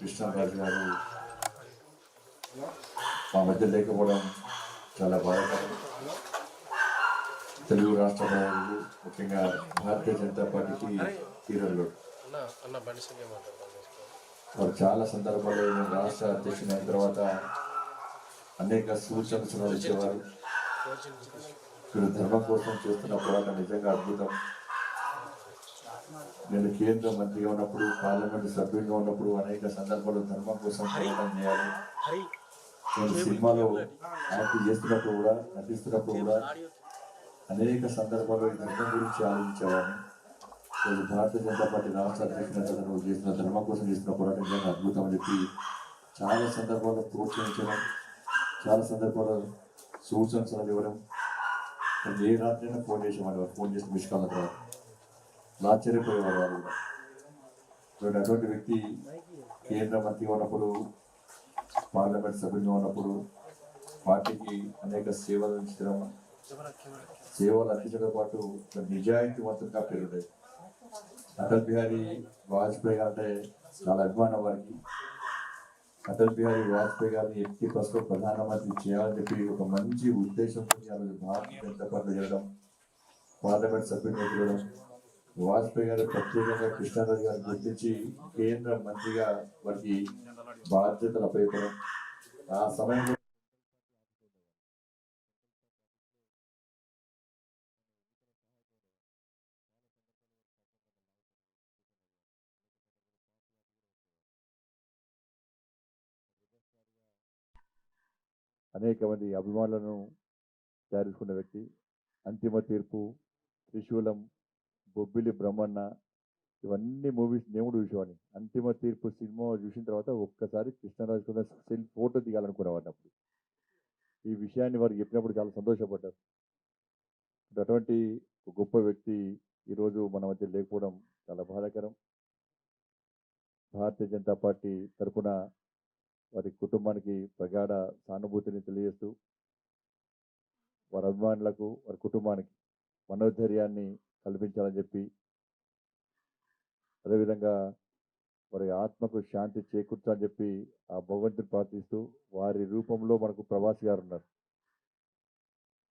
కృష్ణరాజు గారు మా మధ్య లేకపోవడం చాలా బాధాకరం. తెలుగు రాష్ట్ర ప్రజలు ముఖ్యంగా భారతీయ జనతా పార్టీకి హీరోలు. వారు చాలా సందర్భాల్లో నేను రాష్ట్ర అధ్యక్షుడు అయిన తర్వాత అనేక సూచనలు ఇచ్చేవారు. వీరు ధర్మం కోసం చేస్తున్న పోరాటం నిజంగా అద్భుతం. నేను కేంద్ర మంత్రిగా ఉన్నప్పుడు, పార్లమెంట్ సభ్యుడిగా ఉన్నప్పుడు అనేక సందర్భాల్లో ధర్మం కోసం పోరాటం చేయాలి. నేను సినిమాలో యాక్టింగ్ చేస్తున్నప్పుడు కూడా, నటిస్తున్నప్పుడు కూడా అనేక సందర్భాల్లో ఈ ధర్మం గురించి ఆలోచించేవాడిని. రోజు భారతీయ జనతా పార్టీ రాష్ట్ర అధ్యక్షుడు చేసిన ధర్మం కోసం చేస్తున్న పోరాటం నిజంగా అద్భుతం అని చెప్పి చాలా సందర్భాల్లో ప్రోత్సహించడం, చాలా సందర్భాల్లో సూచనలు ఇవ్వడం. ఏ రాత్రైనా ఫోన్ చేసేవాడు. ఫోన్ చేసి మిస్కాల తర్వాత ఆశ్చర్యపోయేవారు వారు కూడా. అటువంటి వ్యక్తి కేంద్ర మంత్రిగా ఉన్నప్పుడు, పార్లమెంట్ సభ్యులుగా ఉన్నప్పుడు పార్టీకి అనేక సేవలు అందించడం, సేవలు అందించడంతో పాటు నిజాయితీవంతంగా పేరుండేది. అటల్ బిహారీ వాజ్పేయి గారు అంటే చాలా అభిమానం వారికి. అటల్ బిహారీ వాజ్పేయి గారిని ఎట్టి ప్రస్తుతం ప్రధానమంత్రి చేయాలని చెప్పి ఒక మంచి ఉద్దేశంతో భారతీయ జనతా పార్టీ చేయడం, పార్లమెంట్ సభ్యుడిని తిరగడం, వాజ్పేయి గారు ప్రత్యేకంగా కృష్ణరాజు గారిని గుర్తించి కేంద్ర మంత్రిగా వారికి బాధ్యతలు అప్పగించడం. ఆ సమయంలో అనేక మంది అభిమానులను తయారుకున్న వ్యక్తి. అంతిమ తీర్పు, త్రిశూలం, బొబ్బిలి బ్రహ్మన్న, ఇవన్నీ మూవీస్ నేను కూడా చూసేవాడిని. అంతిమ తీర్పు సినిమా చూసిన తర్వాత ఒక్కసారి కృష్ణరాజు కూడా సెల్ ఫోటో దిగాలనుకునేవాడిని. అప్పుడు ఈ విషయాన్ని వారికి చెప్పినప్పుడు చాలా సంతోషపడ్డారు. అటువంటి గొప్ప వ్యక్తి ఈరోజు మన మధ్య లేకపోవడం చాలా బాధాకరం. భారతీయ జనతా పార్టీ తరఫున వారి కుటుంబానికి ప్రగాఢ సానుభూతిని తెలియజేస్తూ, వారి అభిమానులకు, వారి కుటుంబానికి మనోధైర్యాన్ని కల్పించాలని చెప్పి, అదేవిధంగా వారి ఆత్మకు శాంతి చేకూర్చాలని చెప్పి ఆ భగవంతుని ప్రార్థిస్తూ, వారి రూపంలో మనకు ప్రభాస్ గారు ఉన్నారు.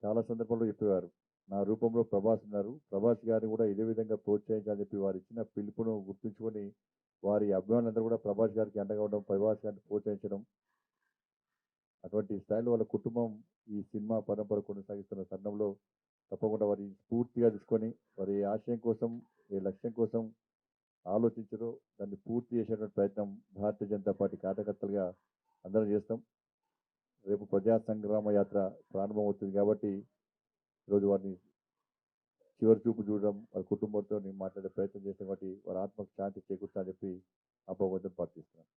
చాలా సందర్భాల్లో చెప్పేవారు, నా రూపంలో ప్రభాస్ ఉన్నారు, ప్రభాస్ గారిని కూడా ఇదే విధంగా ప్రోత్సహించాలని చెప్పి వారు ఇచ్చిన పిలుపును గుర్తుంచుకొని వారి అభిమానులందరూ కూడా ప్రభాస్ గారికి అండగా ఉండడం, ప్రభాస్ గారిని ప్రోత్సహించడం. అటువంటి స్థాయిలో వాళ్ళ కుటుంబం ఈ సినిమా పరంపర కొనసాగిస్తున్న తరుణంలో తప్పకుండా వారి స్ఫూర్తిగా తీసుకొని వారి ఆశయం కోసం, ఏ లక్ష్యం కోసం ఆలోచించడో దాన్ని పూర్తి చేసేటువంటి ప్రయత్నం భారతీయ జనతా పార్టీ కార్యకర్తలుగా అందరం చేస్తాం. రేపు ప్రజా సంగ్రామ యాత్ర ప్రారంభం అవుతుంది కాబట్టి ఈరోజు వారిని చివరి చూపు చూడడం, వారి కుటుంబంతో మాట్లాడే ప్రయత్నం చేసిన వాటి వారి ఆత్మకు శాంతి చేకూర్చాలని చెప్పి ఆ భగవంతుని ప్రార్థిస్తున్నాను.